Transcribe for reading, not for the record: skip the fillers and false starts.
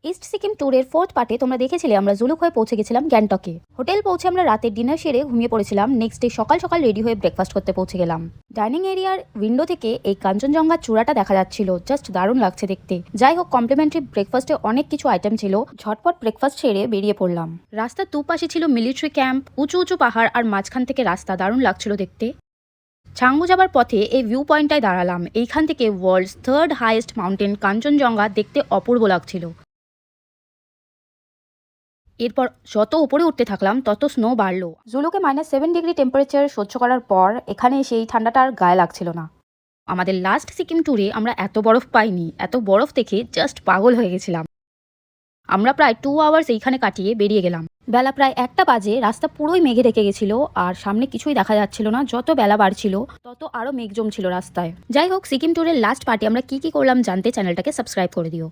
East Sikkim ট্যুরের 4th পার্টে তোমরা দেখেছিলে আমরা জুলুক হয়ে পৌঁছে গেছিলাম গ্যাংটকে। হোটেল পৌঁছে আমরা রাতের ডিনার সেরে ঘুমিয়ে পড়েছিলাম। নেক্সট ডে সকাল সকাল রেডি হয়ে ব্রেকফাস্ট করতে পৌঁছে গেলাম। ডাইনিং এরিয়ার উইন্ডো থেকে এই কাঞ্চনজঙ্ঘার চূড়াটা দেখা যাচ্ছিল, জাস্ট দারুণ লাগছে দেখতে। যাই হোক, কমপ্লিমেন্টারি ব্রেকফাস্টে অনেক কিছু আইটেম ছিল। ঝটপট ব্রেকফাস্ট সেরে বেরিয়ে পড়লাম। রাস্তার দুপাশে ছিল মিলিটারি ক্যাম্প, উঁচু উঁচু পাহাড় আর মাঝখান থেকে রাস্তা, দারুণ লাগছিল দেখতে। ছাঙ্গু যাবার পথে এই ভিউ পয়েন্টটায় দাঁড়ালাম। এইখান থেকে world's 3rd highest mountain Kanchenjunga দেখতে অপূর্ব লাগছিল। এরপর যত উপরে উঠতে থাকলাম তত স্নো বাড়লো। জুলুকে -7 ডিগ্রি টেম্পারেচার সহ্য করার পর এখানে সেই ঠান্ডাটা আর গায়ে লাগছিল না। আমাদের লাস্ট সিকিম ট্যুরে আমরা এত বরফ পাইনি। এত বরফ দেখে জাস্ট পাগল হয়ে গেছিলাম। আমরা প্রায় 2 আওয়ার্স এইখানে কাটিয়ে বেরিয়ে গেলাম। বেলা প্রায় 1টা বাজে। রাস্তা পুরোই মেঘে ঢেকে গেছিল আর সামনে কিছুই দেখা যাচ্ছিল না। যত বেলা বাড়ছিল তত আরও মেঘ জমছিল রাস্তায়। যাই হোক, সিকিম ট্যুরের লাস্ট পার্টি আমরা কি করলাম জানতে চ্যানেলটাকে সাবস্ক্রাইব করে দিও।